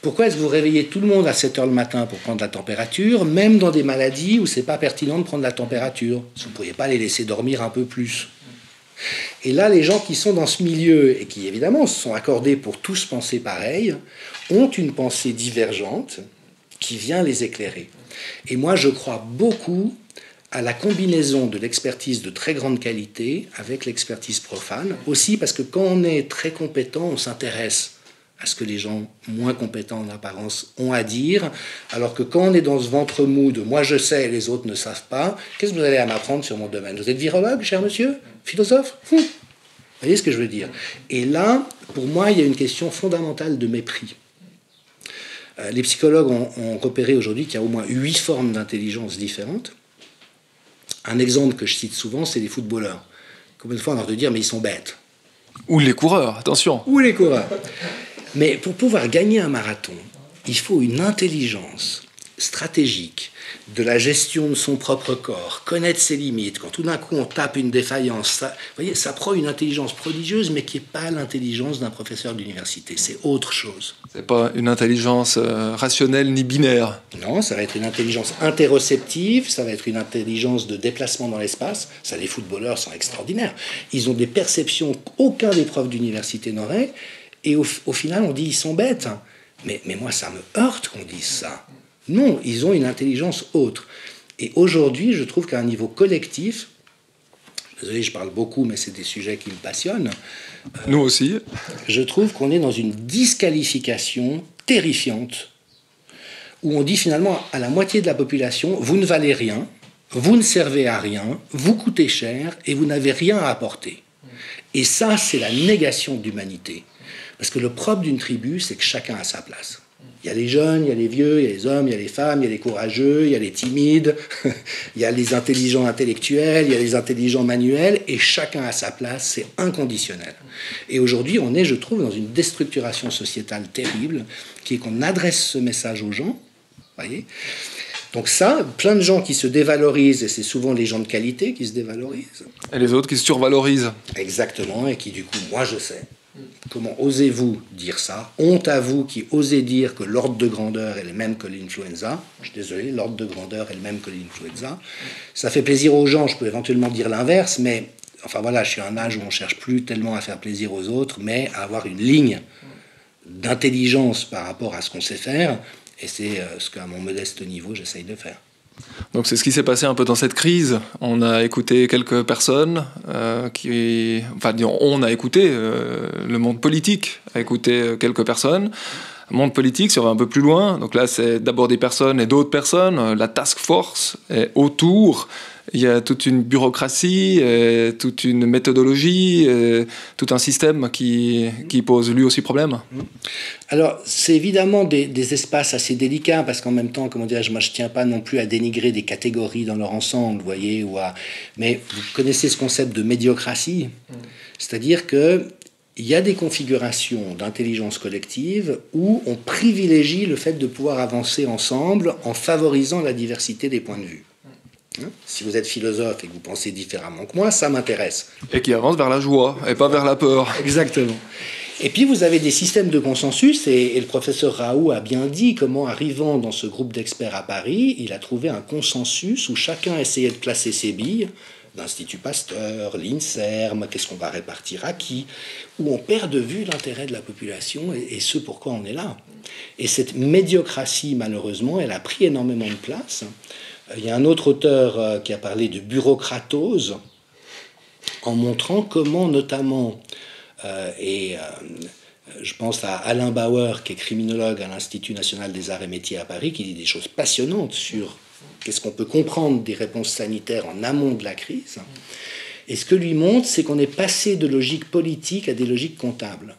Pourquoi est-ce que vous réveillez tout le monde à 7 heures le matin pour prendre la température, même dans des maladies où c'est pas pertinent de prendre la température? Vous ne pourriez pas les laisser dormir un peu plus. Et là, les gens qui sont dans ce milieu, et qui évidemment se sont accordés pour tous penser pareil, ont une pensée divergente qui vient les éclairer. Et moi, je crois beaucoup à la combinaison de l'expertise de très grande qualité avec l'expertise profane, aussi parce que quand on est très compétent, on s'intéresse à ce que les gens moins compétents en apparence ont à dire, alors que quand on est dans ce ventre mou de « moi je sais et les autres ne savent pas », qu'est-ce que vous allez à m'apprendre sur mon domaine? Vous êtes virologue, cher monsieur? Philosophe? Vous voyez ce que je veux dire? Et là, pour moi, il y a une question fondamentale de mépris. Les psychologues ont repéré aujourd'hui qu'il y a au moins 8 formes d'intelligence différentes. Un exemple que je cite souvent, c'est les footballeurs. Combien de fois on a entendu dire « mais ils sont bêtes ». Ou les coureurs, attention. Ou les coureurs. Mais pour pouvoir gagner un marathon, il faut une intelligence stratégique de la gestion de son propre corps, connaître ses limites. Quand tout d'un coup on tape une défaillance, ça, vous voyez, ça prend une intelligence prodigieuse, mais qui n'est pas l'intelligence d'un professeur d'université. C'est autre chose. C'est pas une intelligence rationnelle ni binaire. Non, ça va être une intelligence interoceptive, ça va être une intelligence de déplacement dans l'espace. Ça, les footballeurs sont extraordinaires. Ils ont des perceptions qu'aucun des profs d'université n'aurait. Et au final, on dit ils sont bêtes. Mais moi, ça me heurte qu'on dise ça. Non, ils ont une intelligence autre. Et aujourd'hui, je trouve qu'à un niveau collectif, désolé, je parle beaucoup, mais c'est des sujets qui me passionnent. Nous aussi. Je trouve qu'on est dans une disqualification terrifiante, où on dit finalement à la moitié de la population, vous ne valez rien, vous ne servez à rien, vous coûtez cher et vous n'avez rien à apporter. Et ça, c'est la négation d'humanité. Parce que le propre d'une tribu, c'est que chacun a sa place. Il y a les jeunes, il y a les vieux, il y a les hommes, il y a les femmes, il y a les courageux, il y a les timides, il y a les intelligents intellectuels, il y a les intelligents manuels, et chacun a sa place, c'est inconditionnel. Et aujourd'hui, on est, je trouve, dans une déstructuration sociétale terrible, qui est qu'on adresse ce message aux gens, voyez. Donc ça, plein de gens qui se dévalorisent, et c'est souvent les gens de qualité qui se dévalorisent. Et les autres qui se survalorisent. Exactement, et qui du coup, moi je sais. Comment osez-vous dire ça? Honte à vous qui osez dire que l'ordre de grandeur est le même que l'influenza. Je suis désolé, l'ordre de grandeur est le même que l'influenza. Ça fait plaisir aux gens, je peux éventuellement dire l'inverse, mais enfin voilà, je suis à un âge où on ne cherche plus tellement à faire plaisir aux autres, mais à avoir une ligne d'intelligence par rapport à ce qu'on sait faire, et c'est ce qu'à mon modeste niveau, j'essaye de faire. Donc c'est ce qui s'est passé un peu dans cette crise. On a écouté quelques personnes on a écouté, le monde politique a écouté quelques personnes. Le monde politique, si on va un peu plus loin, donc là c'est d'abord des personnes et d'autres personnes, la task force est autour. Il y a toute une bureaucratie, toute une méthodologie, tout un système qui pose lui aussi problème. Alors, c'est évidemment des espaces assez délicats, parce qu'en même temps, comment dirais-je, moi je ne tiens pas non plus à dénigrer des catégories dans leur ensemble, vous voyez, mais vous connaissez ce concept de médiocratie, c'est-à-dire que il y a des configurations d'intelligence collective où on privilégie le fait de pouvoir avancer ensemble en favorisant la diversité des points de vue. Si vous êtes philosophe et que vous pensez différemment que moi, ça m'intéresse. Et qui avance vers la joie et pas vers la peur. Exactement. Et puis vous avez des systèmes de consensus, et le professeur Raoult a bien dit comment, arrivant dans ce groupe d'experts à Paris, il a trouvé un consensus où chacun essayait de placer ses billes, l'Institut Pasteur, l'INSERM, qu'est-ce qu'on va répartir à qui, où on perd de vue l'intérêt de la population et ce pourquoi on est là. Et cette médiocratie, malheureusement, elle a pris énormément de place. Il y a un autre auteur qui a parlé de bureaucratose, en montrant comment, notamment, Je pense à Alain Bauer, qui est criminologue à l'Institut national des arts et métiers à Paris, qui dit des choses passionnantes sur qu'est-ce qu'on peut comprendre des réponses sanitaires en amont de la crise. Et ce que lui montre, c'est qu'on est passé de logiques politiques à des logiques comptables.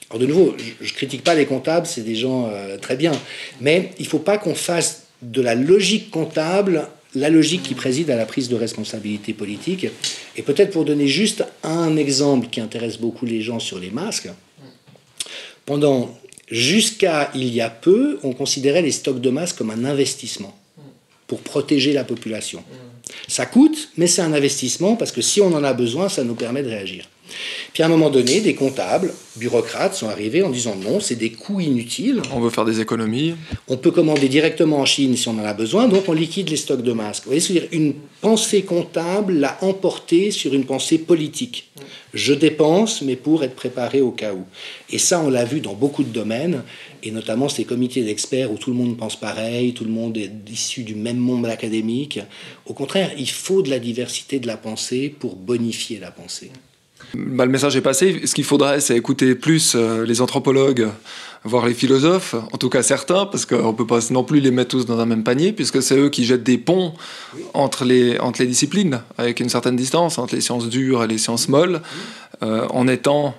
Alors de nouveau, je ne critique pas les comptables, c'est des gens très bien, mais il ne faut pas qu'on fasse de la logique comptable la logique qui préside à la prise de responsabilité politique. Et peut-être pour donner juste un exemple qui intéresse beaucoup les gens sur les masques, jusqu'à il y a peu, on considérait les stocks de masques comme un investissement pour protéger la population. Ça coûte, mais c'est un investissement parce que si on en a besoin, ça nous permet de réagir. Puis à un moment donné, des comptables, bureaucrates sont arrivés en disant non, c'est des coûts inutiles. On veut faire des économies. On peut commander directement en Chine si on en a besoin, donc on liquide les stocks de masques. Vous voyez, c'est-à-dire une pensée comptable l'a emporté sur une pensée politique. Je dépense, mais pour être préparé au cas où. Et ça, on l'a vu dans beaucoup de domaines, et notamment ces comités d'experts où tout le monde pense pareil, tout le monde est issu du même monde académique. Au contraire, il faut de la diversité de la pensée pour bonifier la pensée. Le message est passé. Ce qu'il faudrait, c'est écouter plus les anthropologues, voire les philosophes, en tout cas certains, parce qu'on ne peut pas non plus les mettre tous dans un même panier, puisque c'est eux qui jettent des ponts entre les disciplines, avec une certaine distance, entre les sciences dures et les sciences molles, en étant,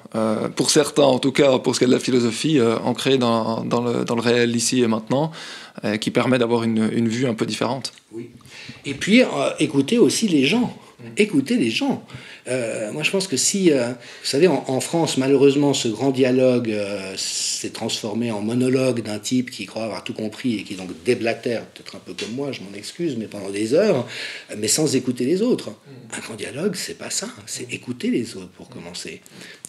pour certains en tout cas, pour ce qui est de la philosophie, ancrés dans le réel ici et maintenant, qui permet d'avoir une vue un peu différente. Oui. Et puis, écouter aussi les gens. Écoutez les gens. Moi, je pense que si... vous savez, en France, malheureusement, ce grand dialogue s'est transformé en monologue d'un type qui croit avoir tout compris et qui donc déblatère, peut-être un peu comme moi, je m'en excuse, mais pendant des heures, mais sans écouter les autres. Un grand dialogue, c'est pas ça. C'est écouter les autres, pour commencer.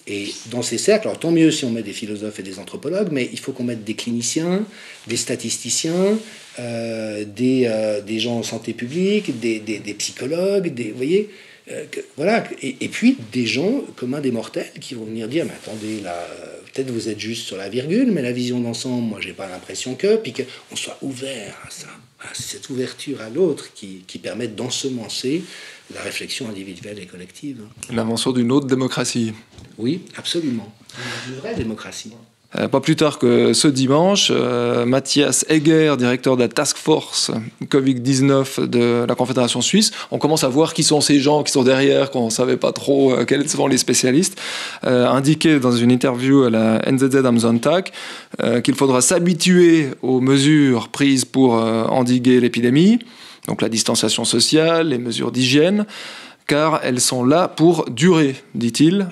Et dans ces cercles, alors tant mieux si on met des philosophes et des anthropologues, mais il faut qu'on mette des cliniciens, des statisticiens, des gens en santé publique, des psychologues, vous voyez, voilà, et puis des gens communs des mortels qui vont venir dire, mais attendez, là, peut-être vous êtes juste sur la virgule, mais la vision d'ensemble, moi j'ai pas l'impression que, puis qu'on soit ouvert à ça, à cette ouverture à l'autre qui permet d'ensemencer la réflexion individuelle et collective. L'invention d'une autre démocratie. Oui, absolument. Une vraie démocratie. Pas plus tard que ce dimanche, Matthias Egger, directeur de la Task Force Covid-19 de la Confédération suisse, on commence à voir qui sont ces gens qui sont derrière, qu'on ne savait pas trop quels sont les spécialistes, indiquait dans une interview à la NZZ am Sonntag qu'il faudra s'habituer aux mesures prises pour endiguer l'épidémie, donc la distanciation sociale, les mesures d'hygiène, car elles sont là pour durer, dit-il,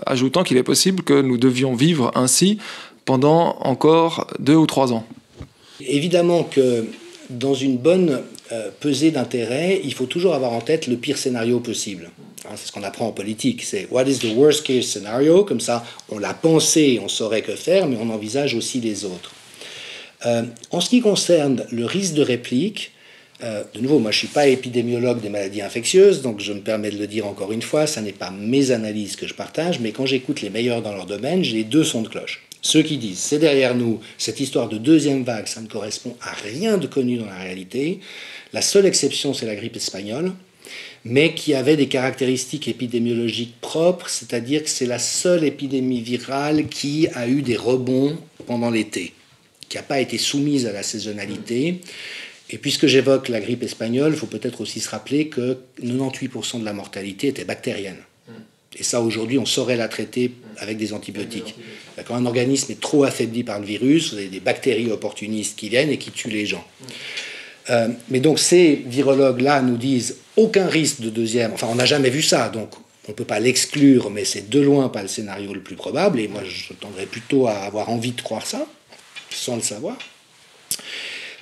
ajoutant qu'il est possible que nous devions vivre ainsi pendant encore 2 ou 3 ans. Évidemment que dans une bonne pesée d'intérêt, il faut toujours avoir en tête le pire scénario possible. C'est ce qu'on apprend en politique, c'est « what is the worst case scenario ?» Comme ça, on l'a pensé, on saurait que faire, mais on envisage aussi les autres. En ce qui concerne le risque de réplique, de nouveau, moi je ne suis pas épidémiologue des maladies infectieuses, donc je me permets de le dire encore une fois, ça n'est pas mes analyses que je partage, mais quand j'écoute les meilleurs dans leur domaine, j'ai 2 sons de cloche. Ceux qui disent, c'est derrière nous, cette histoire de deuxième vague, ça ne correspond à rien de connu dans la réalité. La seule exception, c'est la grippe espagnole, mais qui avait des caractéristiques épidémiologiques propres, c'est-à-dire que c'est la seule épidémie virale qui a eu des rebonds pendant l'été, qui n'a pas été soumise à la saisonnalité. Et puisque j'évoque la grippe espagnole, il faut peut-être aussi se rappeler que 98% de la mortalité était bactérienne. Et ça, aujourd'hui, on saurait la traiter avec des antibiotiques. Quand un organisme est trop affaibli par le virus, vous avez des bactéries opportunistes qui viennent et qui tuent les gens. Mais donc ces virologues-là nous disent aucun risque de deuxième... Enfin, on n'a jamais vu ça, donc on ne peut pas l'exclure, mais c'est de loin pas le scénario le plus probable. Et moi, je tendrais plutôt à avoir envie de croire ça, sans le savoir.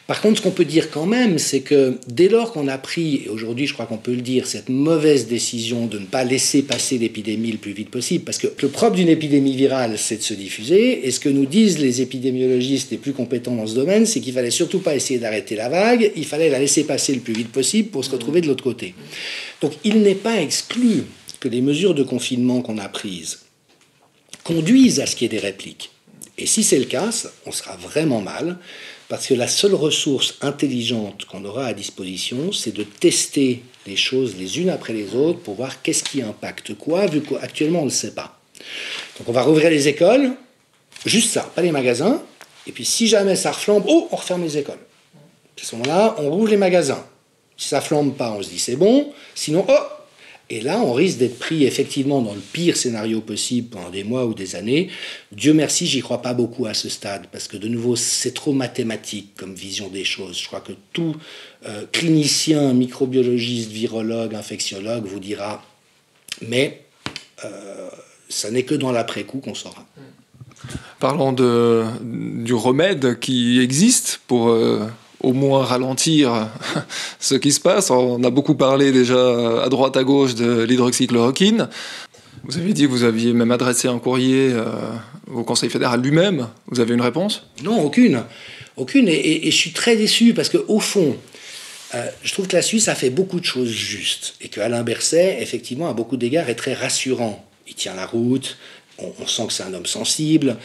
Par contre, ce qu'on peut dire quand même, c'est que dès lors qu'on a pris, et aujourd'hui je crois qu'on peut le dire, cette mauvaise décision de ne pas laisser passer l'épidémie le plus vite possible, parce que le propre d'une épidémie virale, c'est de se diffuser, et ce que nous disent les épidémiologistes les plus compétents dans ce domaine, c'est qu'il fallait surtout pas essayer d'arrêter la vague, il fallait la laisser passer le plus vite possible pour se retrouver de l'autre côté. Donc il n'est pas exclu que les mesures de confinement qu'on a prises conduisent à ce qu'il y ait des répliques. Et si c'est le cas, on sera vraiment mal, parce que la seule ressource intelligente qu'on aura à disposition, c'est de tester les choses les unes après les autres pour voir qu'est-ce qui impacte quoi, vu qu'actuellement on ne le sait pas. Donc on va rouvrir les écoles, Juste ça, pas les magasins. Et puis si jamais ça reflambe, on referme les écoles. À ce moment-là, on rouvre les magasins. Si ça flambe pas, on se dit c'est bon. Sinon, et là, on risque d'être pris effectivement dans le pire scénario possible pendant des mois ou des années. Dieu merci, j'y crois pas beaucoup à ce stade, parce que de nouveau, c'est trop mathématique comme vision des choses. Je crois que tout clinicien, microbiologiste, virologue, infectiologue vous dira, mais ça n'est que dans l'après-coup qu'on saura. Parlons du remède qui existe pour au moins ralentir ce qui se passe. On a beaucoup parlé déjà à droite à gauche de l'hydroxychloroquine. Vous avez dit que vous aviez même adressé un courrier au Conseil fédéral lui-même. Vous avez une réponse? Non, aucune. Aucune. Et je suis très déçu parce qu'au fond, je trouve que la Suisse a fait beaucoup de choses justes et que Alain Berset, effectivement, à beaucoup d'égards, est très rassurant. Il tient la route, on sent que c'est un homme sensible.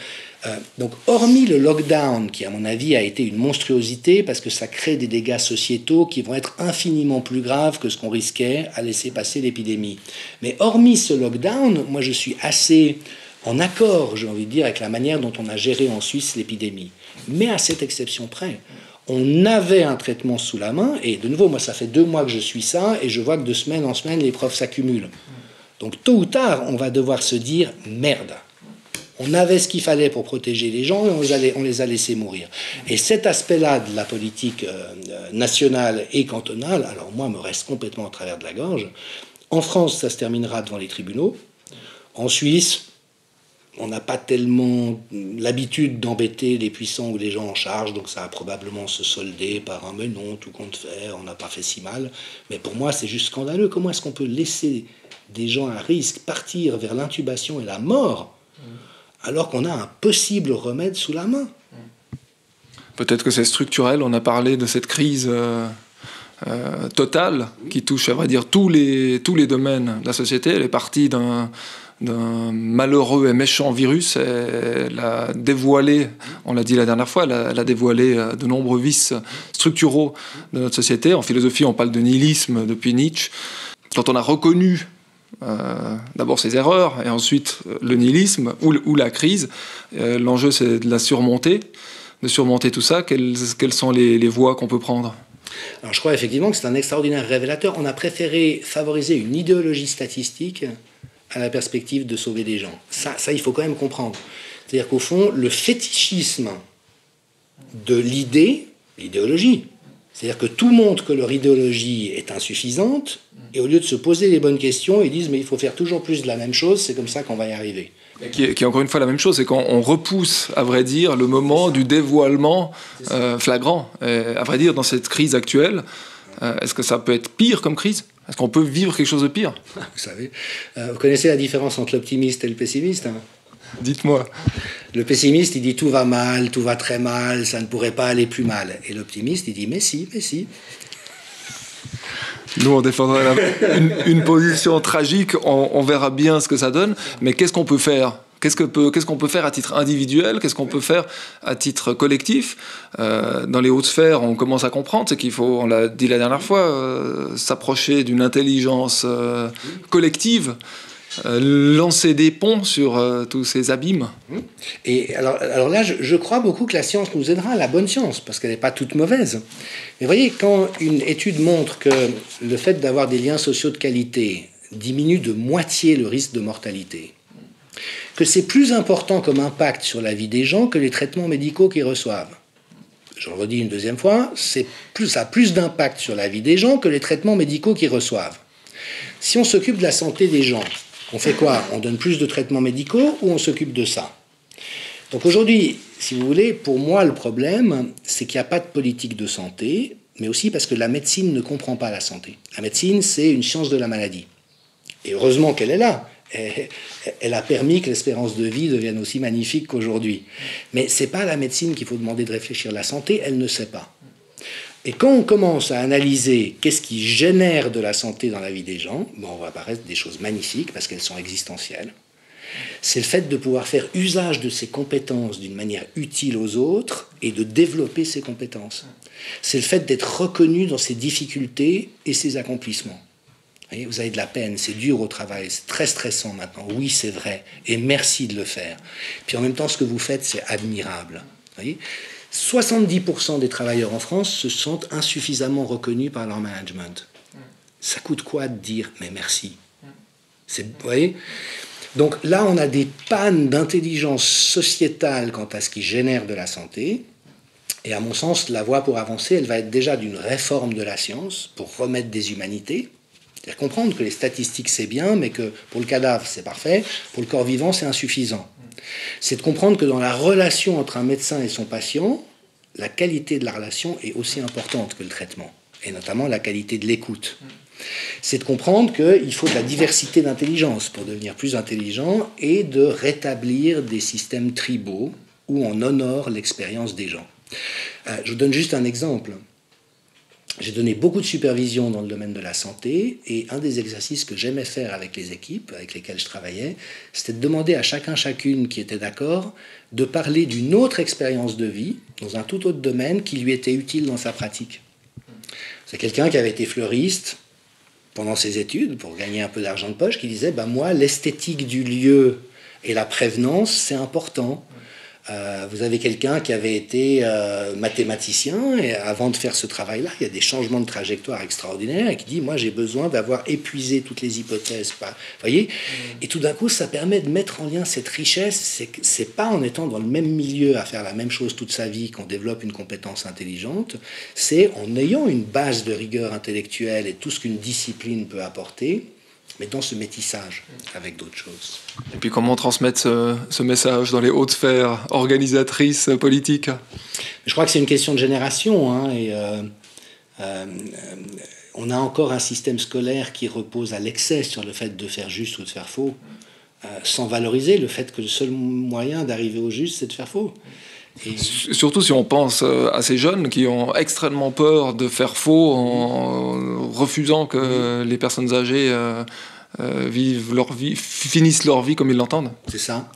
Donc, hormis le lockdown, qui à mon avis a été une monstruosité parce que ça crée des dégâts sociétaux qui vont être infiniment plus graves que ce qu'on risquait à laisser passer l'épidémie. Mais hormis ce lockdown, moi je suis assez en accord, j'ai envie de dire, avec la manière dont on a géré en Suisse l'épidémie. Mais à cette exception près, on avait un traitement sous la main, et de nouveau, moi ça fait 2 mois que je suis ça, et je vois que de semaine en semaine, les preuves s'accumulent. Donc tôt ou tard, on va devoir se dire « merde ». On avait ce qu'il fallait pour protéger les gens et on les a laissés mourir. Et cet aspect-là de la politique nationale et cantonale, alors moi, me reste complètement au travers de la gorge. En France, ça se terminera devant les tribunaux. En Suisse, on n'a pas tellement l'habitude d'embêter les puissants ou les gens en charge, donc ça va probablement se solder par un « mais non, tout compte fait, on n'a pas fait si mal ». Mais pour moi, c'est juste scandaleux. Comment est-ce qu'on peut laisser des gens à risque partir vers l'intubation et la mort alors qu'on a un possible remède sous la main? Peut-être que c'est structurel. On a parlé de cette crise totale qui touche, à vrai dire, tous les domaines de la société. Elle est partie d'un malheureux et méchant virus. Elle a dévoilé, on l'a dit la dernière fois, elle a dévoilé de nombreux vices structuraux de notre société. En philosophie, on parle de nihilisme depuis Nietzsche. Quand on a reconnu d'abord ses erreurs et ensuite le nihilisme ou la crise, l'enjeu c'est de la surmonter, tout ça. Quelles sont les voies qu'on peut prendre? Alors je crois effectivement que c'est un extraordinaire révélateur. On a préféré favoriser une idéologie statistique à la perspective de sauver des gens. Ça il faut quand même comprendre. C'est-à-dire qu'au fond, le fétichisme de l'idéologie, c'est-à-dire que tout montre que leur idéologie est insuffisante, et au lieu de se poser les bonnes questions, ils disent mais il faut faire toujours plus de la même chose, c'est comme ça qu'on va y arriver. Qui est encore une fois la même chose, c'est quand on repousse, à vrai dire, le moment du dévoilement flagrant. Et, à vrai dire, dans cette crise actuelle, est-ce que ça peut être pire comme crise? Est-ce qu'on peut vivre quelque chose de pire? Vous savez, vous connaissez la différence entre l'optimiste et le pessimiste, hein? Dites-moi. Le pessimiste, il dit tout va mal, tout va très mal, ça ne pourrait pas aller plus mal. Et l'optimiste, il dit mais si, mais si. Nous, on défendrait une position tragique, on verra bien ce que ça donne, mais qu'est-ce qu'on peut faire? Qu'est-ce qu'on peut faire à titre individuel? Qu'est-ce qu'on peut faire à titre collectif? Dans les hautes sphères, on commence à comprendre, c'est qu'il faut, on l'a dit la dernière fois, s'approcher d'une intelligence collective, lancer des ponts sur tous ces abîmes. Et alors là, je crois beaucoup que la science nous aidera, la bonne science, parce qu'elle n'est pas toute mauvaise. Mais voyez, quand une étude montre que le fait d'avoir des liens sociaux de qualité diminue de moitié le risque de mortalité, que c'est plus important comme impact sur la vie des gens que les traitements médicaux qu'ils reçoivent. Je le redis une deuxième fois, ça a plus d'impact sur la vie des gens que les traitements médicaux qu'ils reçoivent. Si on s'occupe de la santé des gens, on fait quoi? On donne plus de traitements médicaux ou on s'occupe de ça? Donc aujourd'hui, si vous voulez, pour moi, le problème, c'est qu'il n'y a pas de politique de santé, mais aussi parce que la médecine ne comprend pas la santé. La médecine, c'est une science de la maladie. Et heureusement qu'elle est là. Elle a permis que l'espérance de vie devienne aussi magnifique qu'aujourd'hui. Mais ce n'est pas à la médecine qu'il faut demander de réfléchir. La santé, elle ne sait pas. Et quand on commence à analyser qu'est-ce qui génère de la santé dans la vie des gens, on va apparaître des choses magnifiques parce qu'elles sont existentielles. C'est le fait de pouvoir faire usage de ses compétences d'une manière utile aux autres et de développer ses compétences. C'est le fait d'être reconnu dans ses difficultés et ses accomplissements. voyez, vous avez de la peine, c'est dur au travail, c'est très stressant maintenant. Oui, c'est vrai. Et merci de le faire. Puis en même temps, ce que vous faites, c'est admirable. Voyez, 70% des travailleurs en France se sentent insuffisamment reconnus par leur management. Ça coûte quoi de dire « mais merci » Vous voyez ? Donc là, on a des pannes d'intelligence sociétale quant à ce qui génère de la santé. Et à mon sens, la voie pour avancer, elle va être déjà d'une réforme de la science pour remettre des humanités. C'est-à-dire comprendre que les statistiques, c'est bien, mais que pour le cadavre, c'est parfait, pour le corps vivant, c'est insuffisant. C'est de comprendre que dans la relation entre un médecin et son patient, la qualité de la relation est aussi importante que le traitement, et notamment la qualité de l'écoute. C'est de comprendre qu'il faut de la diversité d'intelligence pour devenir plus intelligent et de rétablir des systèmes tribaux où on honore l'expérience des gens. Je vous donne juste un exemple. J'ai donné beaucoup de supervision dans le domaine de la santé et un des exercices que j'aimais faire avec les équipes avec lesquelles je travaillais, c'était de demander à chacune qui était d'accord de parler d'une autre expérience de vie dans un tout autre domaine qui lui était utile dans sa pratique. C'est quelqu'un qui avait été fleuriste pendant ses études pour gagner un peu d'argent de poche qui disait moi, l'esthétique du lieu et la prévenance, c'est important. Vous avez quelqu'un qui avait été mathématicien et avant de faire ce travail-là, il y a des changements de trajectoire extraordinaires et qui dit moi j'ai besoin d'avoir épuisé toutes les hypothèses, voyez. Et tout d'un coup ça permet de mettre en lien cette richesse. C'est pas en étant dans le même milieu à faire la même chose toute sa vie qu'on développe une compétence intelligente, c'est en ayant une base de rigueur intellectuelle et tout ce qu'une discipline peut apporter, mais dans ce métissage avec d'autres choses. Et puis comment transmettre ce message dans les hautes sphères organisatrices, politiques ? Je crois que c'est une question de génération, hein, et on a encore un système scolaire qui repose à l'excès sur le fait de faire juste ou de faire faux, sans valoriser le fait que le seul moyen d'arriver au juste, c'est de faire faux. Et surtout si on pense à ces jeunes qui ont extrêmement peur de faire faux en refusant que les personnes âgées vivent leur vie, finissent leur vie comme ils l'entendent. C'est ça.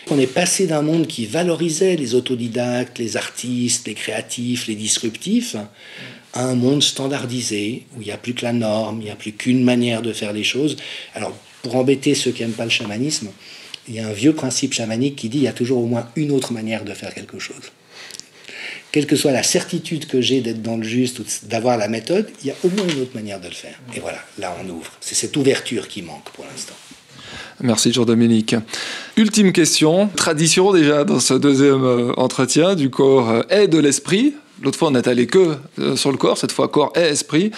On est passé d'un monde qui valorisait les autodidactes, les artistes, les créatifs, les disruptifs, à un monde standardisé où il n'y a plus que la norme, il n'y a plus qu'une manière de faire les choses. Alors, pour embêter ceux qui n'aiment pas le chamanisme, il y a un vieux principe chamanique qui dit qu'il y a toujours au moins une autre manière de faire quelque chose. Quelle que soit la certitude que j'ai d'être dans le juste ou d'avoir la méthode, il y a au moins une autre manière de le faire. Et voilà, là on ouvre. C'est cette ouverture qui manque pour l'instant. Merci Jean-Dominique. Ultime question, tradition déjà dans ce deuxième entretien du corps et de l'esprit. L'autre fois, on n'est allé que sur le corps. Cette fois, corps et esprit.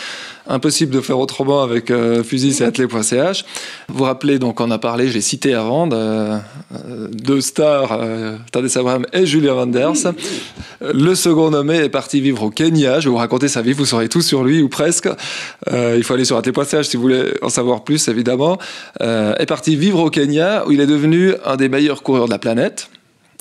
Impossible de faire autrement avec Fusis et Atelier.ch. Vous vous rappelez, donc, on a parlé, je l'ai cité avant, de deux stars, Tadesse Abraham et Julia Wanders. Le second nommé est parti vivre au Kenya. Je vais vous raconter sa vie, vous saurez tout sur lui, ou presque. Il faut aller sur Atelier.ch si vous voulez en savoir plus, évidemment. Est parti vivre au Kenya, où il est devenu un des meilleurs coureurs de la planète.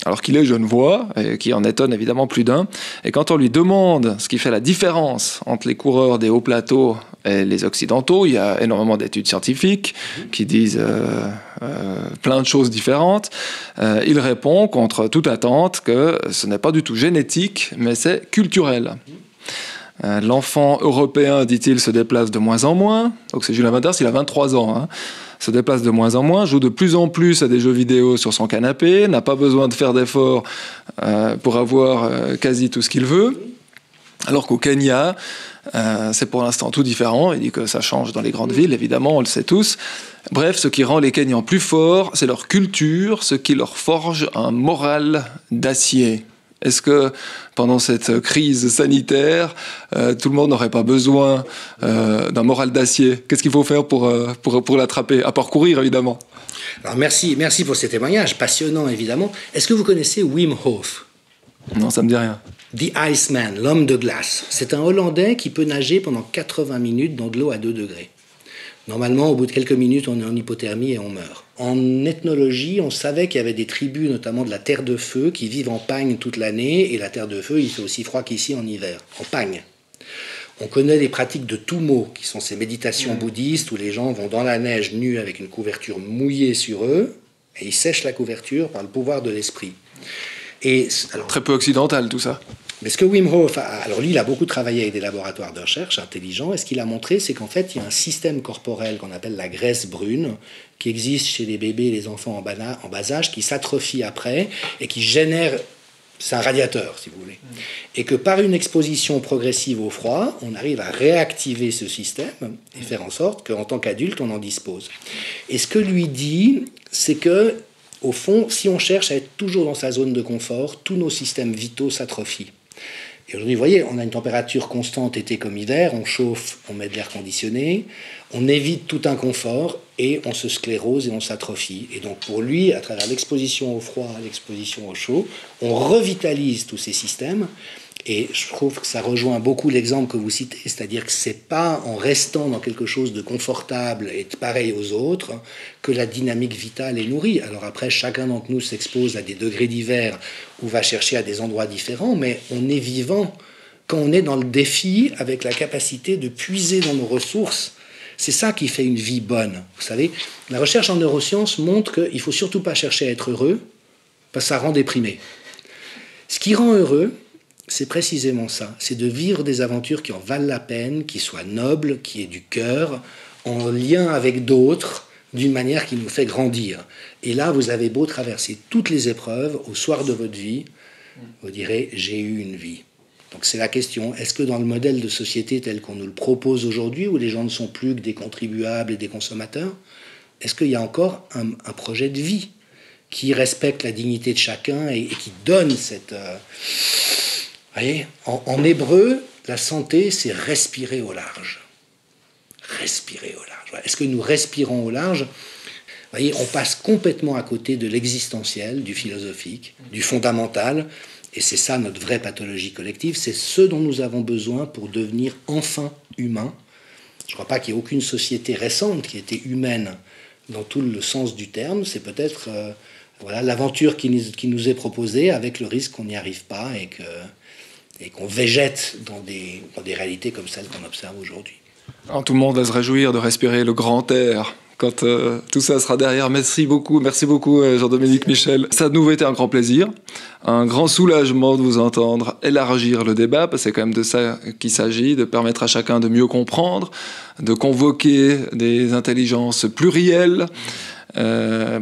Alors qu'il est genevois, et qui en étonne évidemment plus d'un. Et quand on lui demande ce qui fait la différence entre les coureurs des hauts plateaux et les occidentaux, il y a énormément d'études scientifiques qui disent plein de choses différentes. Il répond contre toute attente que ce n'est pas du tout génétique, mais c'est culturel. L'enfant européen, dit-il, se déplace de moins en moins. Donc c'est Julien Wanders, il a 23 ans, hein. Se déplace de moins en moins, joue de plus en plus à des jeux vidéo sur son canapé, n'a pas besoin de faire d'efforts pour avoir quasi tout ce qu'il veut. Alors qu'au Kenya, c'est pour l'instant tout différent. Il dit que ça change dans les grandes villes, évidemment, on le sait tous. Bref, ce qui rend les Kenyans plus forts, c'est leur culture, ce qui leur forge un moral d'acier. Est-ce que pendant cette crise sanitaire, tout le monde n'aurait pas besoin d'un moral d'acier ? Qu'est-ce qu'il faut faire pour l'attraper ? À part courir, évidemment. Alors merci pour ces témoignages, passionnants évidemment. Est-ce que vous connaissez Wim Hof ? Non, ça me dit rien. The Iceman, l'homme de glace. C'est un Hollandais qui peut nager pendant 80 minutes dans de l'eau à 2 degrés. Normalement, au bout de quelques minutes, on est en hypothermie et on meurt. En ethnologie, on savait qu'il y avait des tribus, notamment de la Terre de Feu, qui vivent en pagne toute l'année. Et la Terre de Feu, il fait aussi froid qu'ici en hiver, en pagne. On connaît les pratiques de Tummo, qui sont ces méditations bouddhistes où les gens vont dans la neige nus avec une couverture mouillée sur eux, et ils sèchent la couverture par le pouvoir de l'esprit. Et alors, très peu occidental, tout ça. Mais ce que Wim Hof, alors lui, il a beaucoup travaillé avec des laboratoires de recherche intelligents, et ce qu'il a montré, c'est qu'en fait, il y a un système corporel qu'on appelle la graisse brune, qui existe chez les bébés et les enfants en bas âge, qui s'atrophie après, et qui génère, c'est un radiateur, si vous voulez. Et que par une exposition progressive au froid, on arrive à réactiver ce système, et faire en sorte qu'en tant qu'adulte, on en dispose. Et ce que lui dit, c'est que, au fond, si on cherche à être toujours dans sa zone de confort, tous nos systèmes vitaux s'atrophient. Et aujourd'hui, vous voyez, on a une température constante été comme hiver, on chauffe, on met de l'air conditionné, on évite tout inconfort et on se sclérose et on s'atrophie. Et donc pour lui, à travers l'exposition au froid, l'exposition au chaud, on revitalise tous ces systèmes. Et je trouve que ça rejoint beaucoup l'exemple que vous citez, c'est-à-dire que c'est pas en restant dans quelque chose de confortable et de pareil aux autres que la dynamique vitale est nourrie. Alors après, chacun d'entre nous s'expose à des degrés divers ou va chercher à des endroits différents, mais on est vivant quand on est dans le défi avec la capacité de puiser dans nos ressources. C'est ça qui fait une vie bonne. Vous savez, la recherche en neurosciences montre qu'il ne faut surtout pas chercher à être heureux, parce que ça rend déprimé. Ce qui rend heureux, c'est précisément ça, c'est de vivre des aventures qui en valent la peine, qui soient nobles, qui aient du cœur, en lien avec d'autres, d'une manière qui nous fait grandir. Et là, vous avez beau traverser toutes les épreuves, au soir de votre vie, vous direz « j'ai eu une vie ». Donc c'est la question, est-ce que dans le modèle de société tel qu'on nous le propose aujourd'hui, où les gens ne sont plus que des contribuables et des consommateurs, est-ce qu'il y a encore un projet de vie qui respecte la dignité de chacun et qui donne cette... Vous voyez, en hébreu, la santé, c'est respirer au large. Respirer au large. Est-ce que nous respirons au large ? Vous voyez, on passe complètement à côté de l'existentiel, du philosophique, du fondamental. Et c'est ça notre vraie pathologie collective. C'est ce dont nous avons besoin pour devenir enfin humains. Je ne crois pas qu'il y ait aucune société récente qui ait été humaine dans tout le sens du terme. C'est peut-être voilà, l'aventure qui nous est proposée avec le risque qu'on n'y arrive pas et qu'on végète dans des réalités comme celles qu'on observe aujourd'hui. Alors, tout le monde va se réjouir de respirer le grand air quand tout ça sera derrière. Merci beaucoup Jean-Dominique Michel. Ça nous a été un grand plaisir, un grand soulagement de vous entendre élargir le débat, parce que c'est quand même de ça qu'il s'agit, de permettre à chacun de mieux comprendre, de convoquer des intelligences plurielles,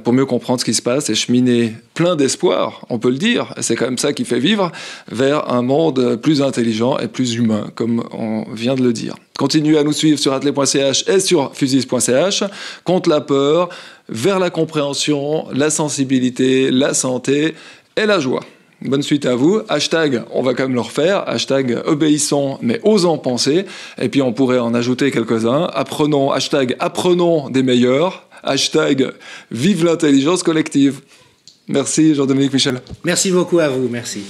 pour mieux comprendre ce qui se passe et cheminer plein d'espoir, on peut le dire, et c'est quand même ça qui fait vivre, vers un monde plus intelligent et plus humain, comme on vient de le dire. Continuez à nous suivre sur atelier.ch et sur fusis.ch, contre la peur, vers la compréhension, la sensibilité, la santé et la joie. Bonne suite à vous. Hashtag, on va quand même le refaire. Hashtag obéissons mais osons penser. Et puis on pourrait en ajouter quelques-uns. Hashtag apprenons des meilleurs. Hashtag vive l'intelligence collective. Merci Jean-Dominique Michel. Merci beaucoup à vous, merci.